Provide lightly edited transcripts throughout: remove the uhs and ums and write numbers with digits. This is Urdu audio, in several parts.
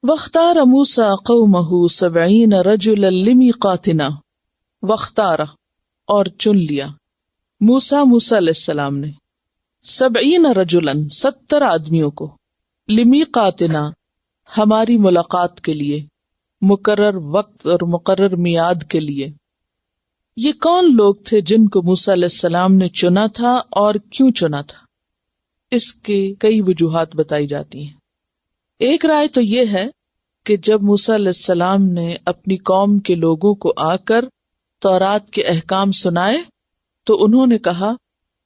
واختار موسیٰ قومہ 70 رجلا لمیقاتنا، واختار اور چن لیا موسیٰ علیہ السلام نے 70 رجلا 70 آدمیوں کو، لمیقاتنا ہماری ملاقات کے لیے، مقرر وقت اور مقرر میعاد کے لیے۔ یہ کون لوگ تھے جن کو موسیٰ علیہ السلام نے چنا تھا اور کیوں چنا تھا؟ اس کے کئی وجوہات بتائی جاتی ہیں۔ ایک رائے تو یہ ہے کہ جب موسیٰ علیہ السلام نے اپنی قوم کے لوگوں کو آ کر تورات کے احکام سنائے تو انہوں نے کہا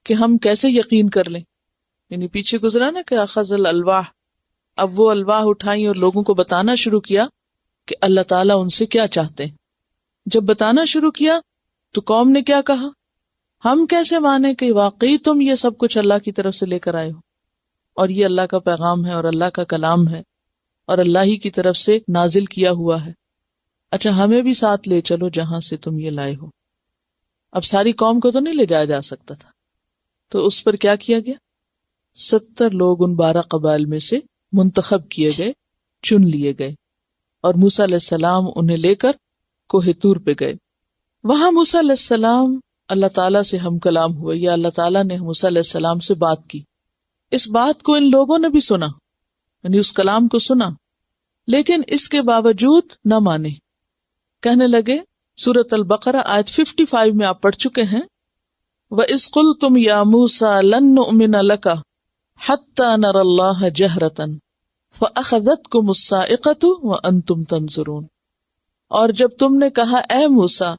کہ ہم کیسے یقین کر لیں، یعنی پیچھے گزرا نا کہ اخذ الالواح، اب وہ الواح اٹھائیں اور لوگوں کو بتانا شروع کیا کہ اللہ تعالیٰ ان سے کیا چاہتے ہیں۔ جب بتانا شروع کیا تو قوم نے کیا کہا، ہم کیسے مانیں کہ واقعی تم یہ سب کچھ اللہ کی طرف سے لے کر آئے ہو، اور یہ اللہ کا پیغام ہے اور اللہ کا کلام ہے اور اللہ ہی کی طرف سے نازل کیا ہوا ہے، اچھا ہمیں بھی ساتھ لے چلو جہاں سے تم یہ لائے ہو۔ اب ساری قوم کو تو نہیں لے جایا جا سکتا تھا، تو اس پر کیا کیا گیا، 70 لوگ ان 12 قبائل میں سے منتخب کیے گئے، چن لیے گئے، اور موسیٰ علیہ السلام انہیں لے کر کوہ طور پہ گئے۔ وہاں موسیٰ علیہ السلام اللہ تعالیٰ سے ہم کلام ہوئے، یا اللہ تعالیٰ نے موسیٰ علیہ السلام سے بات کی۔ اس بات کو ان لوگوں نے بھی سنا، یعنی اس کلام کو سنا، لیکن اس کے باوجود نہ مانے، کہنے لگے، سورۃ البقرہ آیت 55 میں آپ پڑھ چکے ہیں، وَإِذْ قُلْتُمْ يَا مُوسَىٰ لَن نُّؤْمِنَ لَكَ حَتَّىٰ نَرَى اللَّهَ جَهْرَةً فَأَخَذَتْكُمُ الصَّاعِقَةُ وَأَنْتُمْ تَنظُرُونَ۔ اور جب تم نے کہا اے موسیٰ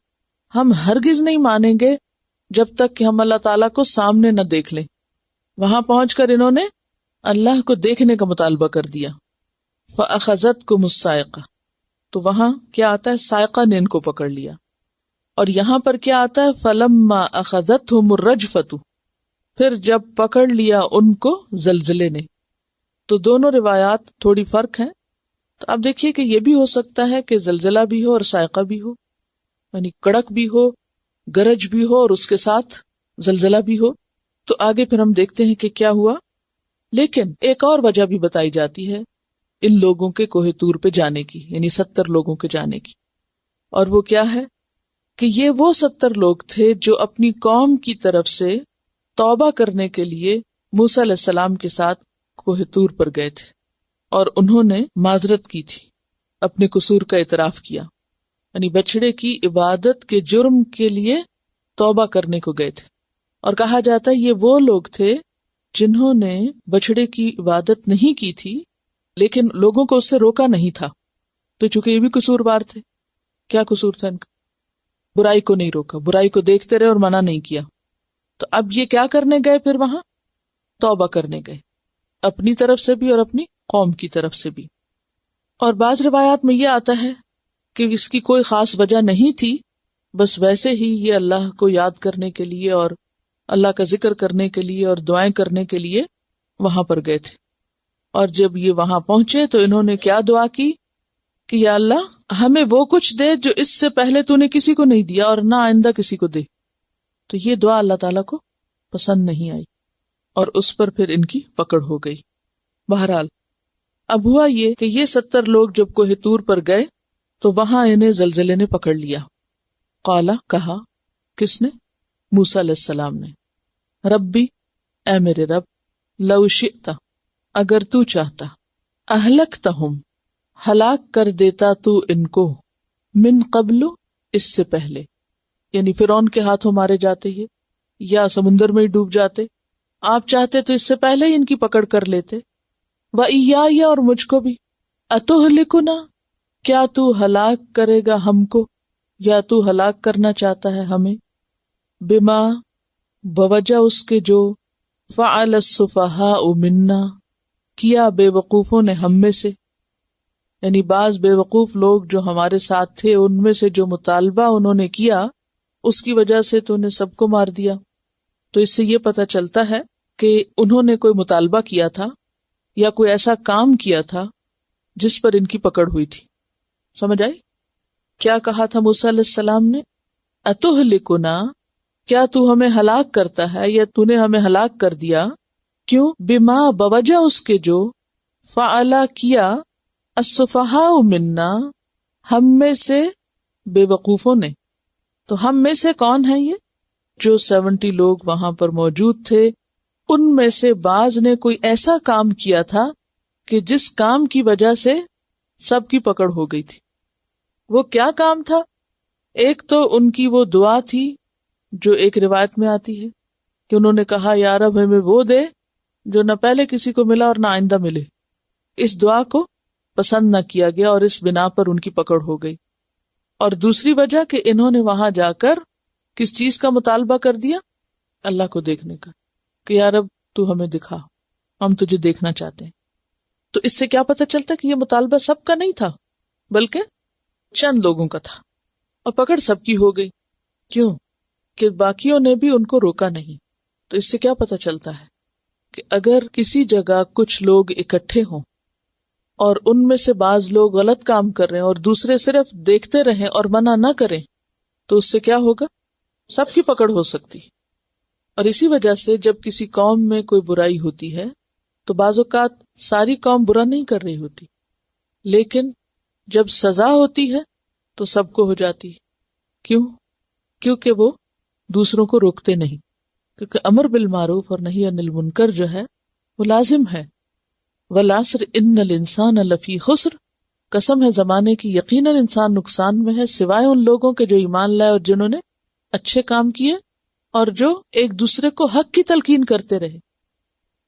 ہم ہرگز نہیں مانیں گے جب تک کہ ہم اللہ تعالیٰ کو سامنے نہ دیکھ لیں، وہاں پہنچ کر انہوں نے اللہ کو دیکھنے کا مطالبہ کر دیا۔ فَأَخَذَتْكُمُ الصَّاعِقَةُ، تو وہاں کیا آتا ہے، صاعقہ نے ان کو پکڑ لیا، اور یہاں پر کیا آتا ہے، فَلَمَّا أَخَذَتْهُمُ الرَّجْفَةُ، پھر جب پکڑ لیا ان کو زلزلے نے۔ تو دونوں روایات تھوڑی فرق ہیں، تو آپ دیکھیے کہ یہ بھی ہو سکتا ہے کہ زلزلہ بھی ہو اور صاعقہ بھی ہو، یعنی کڑک بھی ہو، گرج بھی ہو اور اس کے ساتھ زلزلہ بھی ہو۔ تو آگے پھر ہم دیکھتے ہیں کہ کیا ہوا، لیکن ایک اور وجہ بھی بتائی جاتی ہے ان لوگوں کے کوہ طور پہ جانے کی، یعنی 70 لوگوں کے جانے کی، اور وہ کیا ہے کہ یہ وہ 70 لوگ تھے جو اپنی قوم کی طرف سے توبہ کرنے کے لیے موسیٰ علیہ السلام کے ساتھ کوہ طور پر گئے تھے، اور انہوں نے معذرت کی تھی، اپنے قصور کا اعتراف کیا، یعنی بچڑے کی عبادت کے جرم کے لیے توبہ کرنے کو گئے تھے۔ اور کہا جاتا ہے یہ وہ لوگ تھے جنہوں نے بچڑے کی عبادت نہیں کی تھی لیکن لوگوں کو اس سے روکا نہیں تھا، تو چونکہ یہ بھی قصوروار تھے۔ کیا قصور تھا ان کا؟ برائی کو نہیں روکا، برائی کو دیکھتے رہے اور منع نہیں کیا۔ تو اب یہ کیا کرنے گئے، پھر وہاں توبہ کرنے گئے، اپنی طرف سے بھی اور اپنی قوم کی طرف سے بھی۔ اور بعض روایات میں یہ آتا ہے کہ اس کی کوئی خاص وجہ نہیں تھی، بس ویسے ہی یہ اللہ کو یاد کرنے کے لیے اور اللہ کا ذکر کرنے کے لیے اور دعائیں کرنے کے لیے وہاں پر گئے تھے۔ اور جب یہ وہاں پہنچے تو انہوں نے کیا دعا کی کہ یا اللہ ہمیں وہ کچھ دے جو اس سے پہلے تو نے کسی کو نہیں دیا اور نہ آئندہ کسی کو دے۔ تو یہ دعا اللہ تعالیٰ کو پسند نہیں آئی اور اس پر پھر ان کی پکڑ ہو گئی۔ بہرحال اب ہوا یہ کہ یہ 70 لوگ جب کوہ طور پر گئے تو وہاں انہیں زلزلے نے پکڑ لیا۔ قالا، کہا، کس نے؟ موسیٰ علیہ السلام نے، ربی، اے میرے رب، لو شئت، اگر تو چاہتا، اہلکتہم، ہلاک کر دیتا تو ان کو، من قبل، اس سے پہلے، یعنی فرعون کے ہاتھوں مارے جاتے یہ یا سمندر میں ہی ڈوب جاتے، آپ چاہتے تو اس سے پہلے ہی ان کی پکڑ کر لیتے، وَإِيَّایَ، اور مجھ کو بھی، أَتُهْلِكُنَا، کیا تو ہلاک کرے گا ہم کو، یا تو ہلاک کرنا چاہتا ہے ہمیں، بما، بوجہ اس کے جو، فعل السفہاء منا، کیا بے وقوفوں نے ہم میں سے، یعنی بعض بے وقوف لوگ جو ہمارے ساتھ تھے ان میں سے جو مطالبہ انہوں نے کیا اس کی وجہ سے تو انہیں سب کو مار دیا۔ تو اس سے یہ پتہ چلتا ہے کہ انہوں نے کوئی مطالبہ کیا تھا یا کوئی ایسا کام کیا تھا جس پر ان کی پکڑ ہوئی تھی۔ سمجھ آئی؟ کیا کہا تھا موسیٰ علیہ السلام نے؟ اتہلکنا، کیا تو ہمیں ہلاک کرتا ہے یا تو نے ہمیں ہلاک کر دیا، کیوں؟ بما، بوجہ اس کے جو، فعلا، کیا، السفہاء منا، ہم میں سے بے وقوفوں نے. تو ہم میں سے کون ہیں؟ یہ جو 70 لوگ وہاں پر موجود تھے، ان میں سے بعض نے کوئی ایسا کام کیا تھا کہ جس کام کی وجہ سے سب کی پکڑ ہو گئی تھی. وہ کیا کام تھا؟ ایک تو ان کی وہ دعا تھی جو ایک روایت میں آتی ہے کہ انہوں نے کہا یا رب ہمیں وہ دے جو نہ پہلے کسی کو ملا اور نہ آئندہ ملے. اس دعا کو پسند نہ کیا گیا اور اس بنا پر ان کی پکڑ ہو گئی. اور دوسری وجہ کہ انہوں نے وہاں جا کر کس چیز کا مطالبہ کر دیا؟ اللہ کو دیکھنے کا، کہ یا رب تو ہمیں دکھا، ہم تجھے دیکھنا چاہتے ہیں. تو اس سے کیا پتہ چلتا کہ یہ مطالبہ سب کا نہیں تھا بلکہ چند لوگوں کا تھا، اور پکڑ سب کی ہو گئی. کیوں؟ کہ باقیوں نے بھی ان کو روکا نہیں. تو اس سے کیا پتہ چلتا ہے کہ اگر کسی جگہ کچھ لوگ اکٹھے ہوں اور ان میں سے بعض لوگ غلط کام کر رہے ہیں اور دوسرے صرف دیکھتے رہیں اور منع نہ کریں تو اس سے کیا ہوگا؟ سب کی پکڑ ہو سکتی. اور اسی وجہ سے جب کسی قوم میں کوئی برائی ہوتی ہے تو بعض اوقات ساری قوم برا نہیں کر رہی ہوتی، لیکن جب سزا ہوتی ہے تو سب کو ہو جاتی. کیوں؟ کیونکہ وہ دوسروں کو روکتے نہیں. کیونکہ امر بالمعروف اور نہی عن المنکر جو ہے وہ لازم ہے. والعصر ان الانسان لفی خسر، قسم ہے زمانے کی، یقیناً انسان نقصان میں ہے سوائے ان لوگوں کے جو ایمان لائے اور جنہوں نے اچھے کام کیے اور جو ایک دوسرے کو حق کی تلقین کرتے رہے.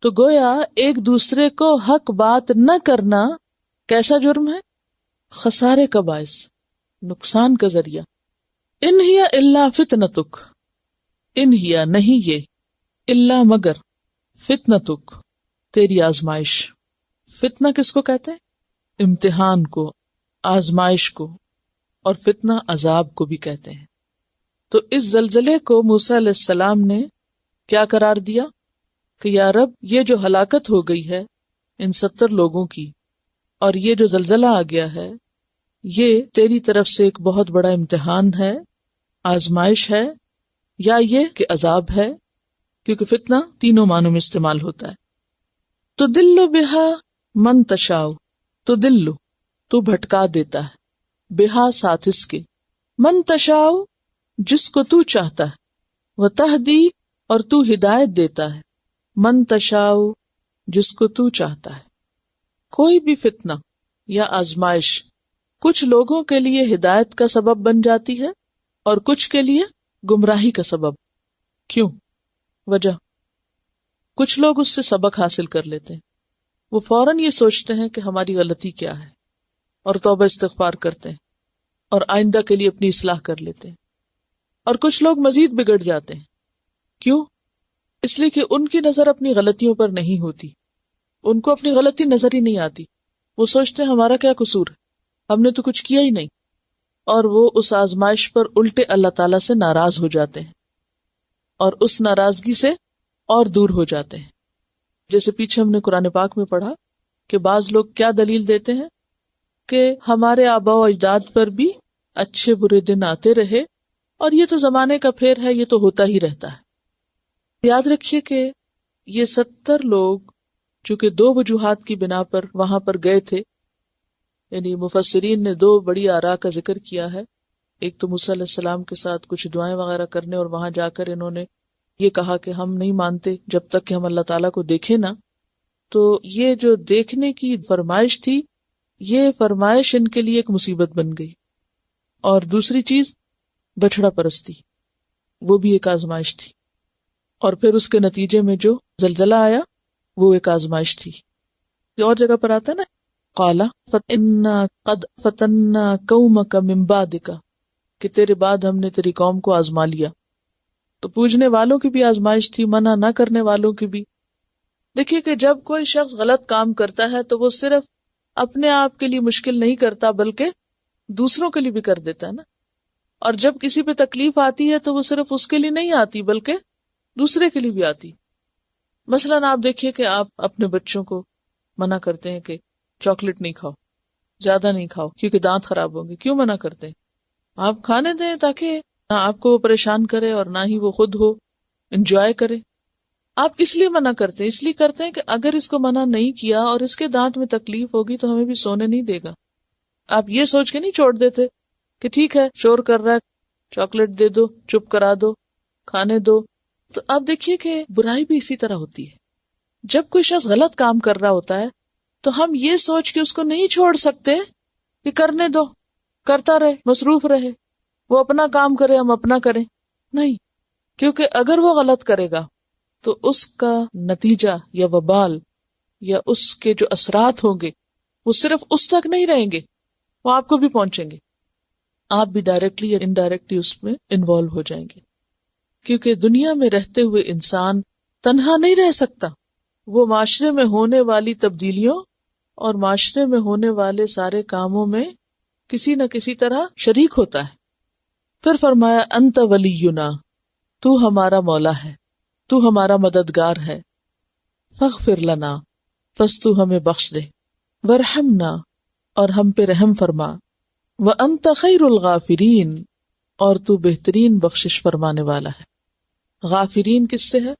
تو گویا ایک دوسرے کو حق بات نہ کرنا کیسا جرم ہے؟ خسارے کا باعث، نقصان کا ذریعہ. ان ہی الا فتنتک، ان ہی نہیں یہ، الا مگر، فتنتک تیری آزمائش. فتنہ کس کو کہتے ہیں؟ امتحان کو، آزمائش کو، اور فتنہ عذاب کو بھی کہتے ہیں. تو اس زلزلے کو موسیٰ علیہ السلام نے کیا قرار دیا کہ یا رب یہ جو ہلاکت ہو گئی ہے ان 70 لوگوں کی اور یہ جو زلزلہ آ گیا ہے یہ تیری طرف سے ایک بہت بڑا امتحان ہے، آزمائش ہے، یا یہ کہ عذاب ہے، کیونکہ فتنہ تینوں معنوں میں استعمال ہوتا ہے. تو دل بہا من تشاؤ، تو دل تو بھٹکا دیتا ہے، بہا ساتھ اس کے، من تشاؤ جس کو تو چاہتا ہے، وتہدی اور تو ہدایت دیتا ہے، من تشاؤ جس کو تو چاہتا ہے. کوئی بھی فتنہ یا آزمائش کچھ لوگوں کے لیے ہدایت کا سبب بن جاتی ہے اور کچھ کے لیے گمراہی کا سبب. کیوں؟ وجہ، کچھ لوگ اس سے سبق حاصل کر لیتے ہیں، وہ فوراً یہ سوچتے ہیں کہ ہماری غلطی کیا ہے اور توبہ استغفار کرتے ہیں اور آئندہ کے لیے اپنی اصلاح کر لیتے ہیں. اور کچھ لوگ مزید بگڑ جاتے ہیں. کیوں؟ اس لیے کہ ان کی نظر اپنی غلطیوں پر نہیں ہوتی، ان کو اپنی غلطی نظر ہی نہیں آتی. وہ سوچتے ہیں ہمارا کیا قصور ہے، ہم نے تو کچھ کیا ہی نہیں، اور وہ اس آزمائش پر الٹے اللہ تعالیٰ سے ناراض ہو جاتے ہیں اور اس ناراضگی سے اور دور ہو جاتے ہیں. جیسے پیچھے ہم نے قرآن پاک میں پڑھا کہ بعض لوگ کیا دلیل دیتے ہیں کہ ہمارے آباء و اجداد پر بھی اچھے برے دن آتے رہے اور یہ تو زمانے کا پھیر ہے، یہ تو ہوتا ہی رہتا ہے. یاد رکھیے کہ یہ 70 لوگ چونکہ 2 وجوہات کی بنا پر وہاں پر گئے تھے، یعنی مفسرین نے 2 بڑی آراء کا ذکر کیا ہے. ایک تو موسیٰ علیہ السلام کے ساتھ کچھ دعائیں وغیرہ کرنے اور وہاں جا کر انہوں نے یہ کہا کہ ہم نہیں مانتے جب تک کہ ہم اللہ تعالیٰ کو دیکھیں نا. تو یہ جو دیکھنے کی فرمائش تھی، یہ فرمائش ان کے لیے ایک مصیبت بن گئی. اور دوسری چیز بچڑا پرستی، وہ بھی ایک آزمائش تھی. اور پھر اس کے نتیجے میں جو زلزلہ آیا وہ ایک آزمائش تھی. یہ اور جگہ پر آتا ہے نا، قَالَ فَإِنَّا قَدْ فَتَنَّا قَوْمَكَ مِن بَعْدِكَ، کہ تیرے بعد ہم نے تیری قوم کو آزما لیا. تو پوجنے والوں کی بھی آزمائش تھی، منع نہ کرنے والوں کی بھی. دیکھیے کہ جب کوئی شخص غلط کام کرتا ہے تو وہ صرف اپنے آپ کے لیے مشکل نہیں کرتا بلکہ دوسروں کے لیے بھی کر دیتا ہے نا. اور جب کسی پہ تکلیف آتی ہے تو وہ صرف اس کے لیے نہیں آتی بلکہ دوسرے کے لیے بھی آتی. مثلاً آپ دیکھیے کہ آپ اپنے بچوں کو منع کرتے ہیں کہ چاکلیٹ نہیں کھاؤ، زیادہ نہیں کھاؤ کیونکہ دانت خراب ہوں گے. کیوں منع کرتے ہیں؟ آپ کھانے دیں تاکہ نہ آپ کو وہ پریشان کرے اور نہ ہی وہ خود ہو انجوائے کرے. آپ اس لیے منع کرتے ہیں، اس لیے کرتے ہیں کہ اگر اس کو منع نہیں کیا اور اس کے دانت میں تکلیف ہوگی تو ہمیں بھی سونے نہیں دے گا. آپ یہ سوچ کے نہیں چھوڑ دیتے کہ ٹھیک ہے شور کر رہا ہے، چاکلیٹ دے دو، چپ کرا دو، کھانے دو. تو آپ دیکھیے کہ برائی بھی اسی طرح ہوتی ہے. جب کوئی شخص غلط کام کر رہا ہوتا ہے تو ہم یہ سوچ کے اس کو نہیں چھوڑ سکتے کہ کرنے دو، کرتا رہے، مصروف رہے، وہ اپنا کام کرے ہم اپنا کریں. نہیں، کیونکہ اگر وہ غلط کرے گا تو اس کا نتیجہ یا وبال یا اس کے جو اثرات ہوں گے وہ صرف اس تک نہیں رہیں گے، وہ آپ کو بھی پہنچیں گے. آپ بھی ڈائریکٹلی یا انڈائریکٹلی اس میں انوالو ہو جائیں گے. کیونکہ دنیا میں رہتے ہوئے انسان تنہا نہیں رہ سکتا، وہ معاشرے میں ہونے والی تبدیلیوں اور معاشرے میں ہونے والے سارے کاموں میں کسی نہ کسی طرح شریک ہوتا ہے. پھر فرمایا انت ولینا، تو ہمارا مولا ہے، تو ہمارا مددگار ہے. فاغفر لنا، پس تو ہمیں بخش دے. ورحمنا، اور ہم پہ رحم فرما. وانت خیر الغافرین، اور تو بہترین بخشش فرمانے والا ہے. غافرین کس سے ہے؟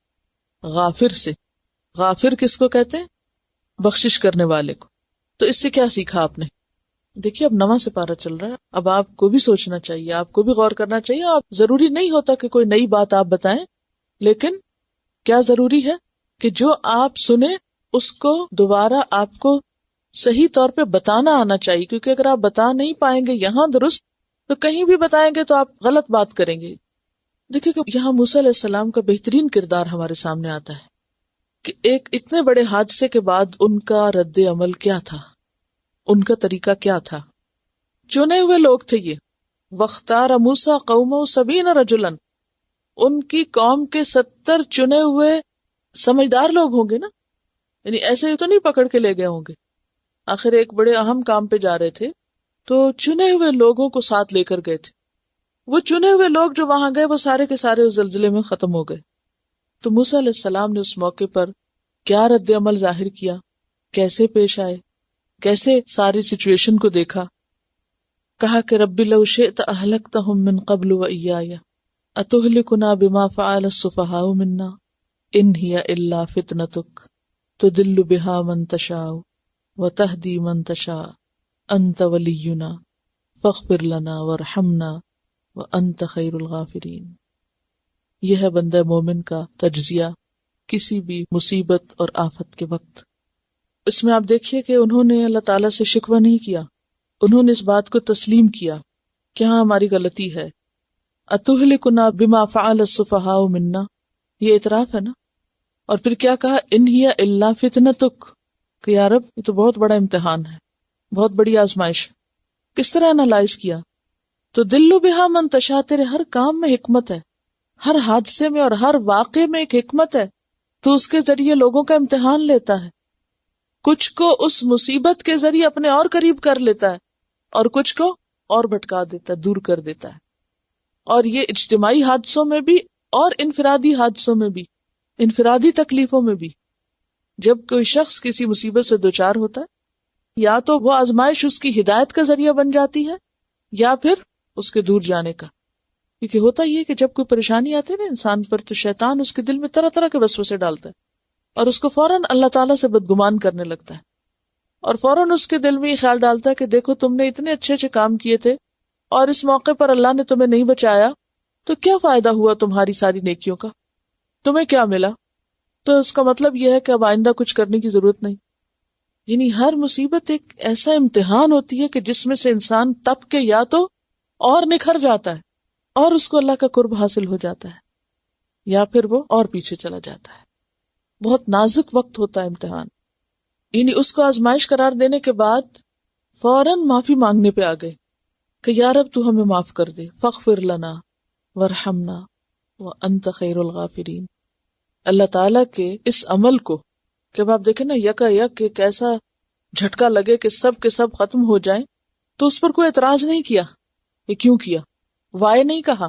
غافر سے. غافر کس کو کہتے ہیں؟ بخشش کرنے والے کو. تو اس سے کیا سیکھا آپ نے؟ دیکھیے اب نواں سپارہ چل رہا ہے، اب آپ کو بھی سوچنا چاہیے، آپ کو بھی غور کرنا چاہیے. آپ ضروری نہیں ہوتا کہ کوئی نئی بات آپ بتائیں، لیکن کیا ضروری ہے کہ جو آپ سنیں اس کو دوبارہ آپ کو صحیح طور پہ بتانا آنا چاہیے. کیونکہ اگر آپ بتا نہیں پائیں گے یہاں درست تو کہیں بھی بتائیں گے تو آپ غلط بات کریں گے. دیکھیں کہ یہاں موسیٰ علیہ السلام کا بہترین کردار ہمارے سامنے آتا ہے کہ ایک اتنے بڑے حادثے کے بعد ان کا رد عمل کیا تھا، ان کا طریقہ کیا تھا. چنے ہوئے لوگ تھے یہ. وَاخْتَارَ مُوسَىٰ قَوْمَهُ 70 رَجُلًا، ان کی قوم کے 70 چنے ہوئے سمجھدار لوگ ہوں گے نا، یعنی ایسے تو نہیں پکڑ کے لے گئے ہوں گے. آخر ایک بڑے اہم کام پہ جا رہے تھے تو چنے ہوئے لوگوں کو ساتھ لے کر گئے تھے. وہ چنے ہوئے لوگ جو وہاں گئے وہ سارے کے سارے اس زلزلے میں ختم ہو گئے. تو موسیٰ علیہ السلام نے اس موقع پر کیا رد عمل ظاہر کیا، کیسے پیش آئے، کیسے ساری سچویشن کو دیکھا. کہا کہ رب لو شئت اہلکتہم من قبل وإیایا اتہلکنا بما فعل السفہاء منا ان ہی الا فتنتک تدل بہا من تشاء وتہدی من تشاء انت ولینا فاغفر لنا وارحمنا وانت خیر الغافرین. یہ ہے بندہ مومن کا تجزیہ کسی بھی مصیبت اور آفت کے وقت. اس میں آپ دیکھیے کہ انہوں نے اللہ تعالیٰ سے شکوہ نہیں کیا، انہوں نے اس بات کو تسلیم کیا کہ ہاں ہماری غلطی ہے. اتہلکنا بما فعل السفہاء منا، یہ اعتراف ہے نا. اور پھر کیا کہا، ان ہی الا فتنتک، کہ یا رب یہ تو بہت بڑا امتحان ہے، بہت بڑی آزمائش ہے. کس طرح انالائز کیا، تو دل بہا من تشاء، تیرے ہر کام میں حکمت ہے، ہر حادثے میں اور ہر واقعے میں ایک حکمت ہے. تو اس کے ذریعے لوگوں کا امتحان لیتا ہے، کچھ کو اس مصیبت کے ذریعے اپنے اور قریب کر لیتا ہے اور کچھ کو اور بھٹکا دیتا ہے، دور کر دیتا ہے. اور یہ اجتماعی حادثوں میں بھی اور انفرادی حادثوں میں بھی، انفرادی تکلیفوں میں بھی. جب کوئی شخص کسی مصیبت سے دوچار ہوتا ہے یا تو وہ آزمائش اس کی ہدایت کا ذریعہ بن جاتی ہے یا پھر اس کے دور جانے کا. کیونکہ ہوتا یہ کہ جب کوئی پریشانی آتی ہے نا انسان پر تو شیطان اس کے دل میں طرح طرح کے وسوسے ڈالتا ہے اور اس کو فوراً اللہ تعالیٰ سے بدگمان کرنے لگتا ہے اور فوراً اس کے دل میں یہ خیال ڈالتا ہے کہ دیکھو تم نے اتنے اچھے اچھے کام کیے تھے اور اس موقع پر اللہ نے تمہیں نہیں بچایا تو کیا فائدہ ہوا تمہاری ساری نیکیوں کا، تمہیں کیا ملا. تو اس کا مطلب یہ ہے کہ اب آئندہ کچھ کرنے کی ضرورت نہیں. یعنی ہر مصیبت ایک ایسا امتحان ہوتی ہے کہ جس میں سے انسان تپ کے یا تو اور نکھر جاتا ہے اور اس کو اللہ کا قرب حاصل ہو جاتا ہے یا پھر وہ اور پیچھے چلا جاتا ہے. بہت نازک وقت ہوتا ہے امتحان. یعنی اس کو آزمائش قرار دینے کے بعد فوراً معافی مانگنے پہ آ گئے کہ یا رب تو ہمیں معاف کر دے، فاغفر لنا ورحمنا وانت خیر الغافرین. اللہ تعالیٰ کے اس عمل کو جب آپ دیکھیں نا یکا یک ایک ایسا جھٹکا لگے کہ سب کے سب ختم ہو جائیں تو اس پر کوئی اعتراض نہیں کیا، یہ کیوں کیا، وائے نہیں کہا،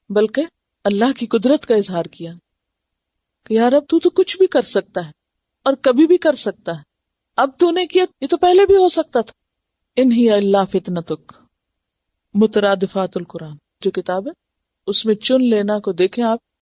بلکہ اللہ کی قدرت کا اظہار کیا کہ یا رب تو کچھ بھی کر سکتا ہے اور کبھی بھی کر سکتا ہے، اب تو نے کیا یہ تو پہلے بھی ہو سکتا تھا. ان ہی الا فتنتک. مترادفات القرآن جو کتاب ہے اس میں چن لینا کو دیکھیں آپ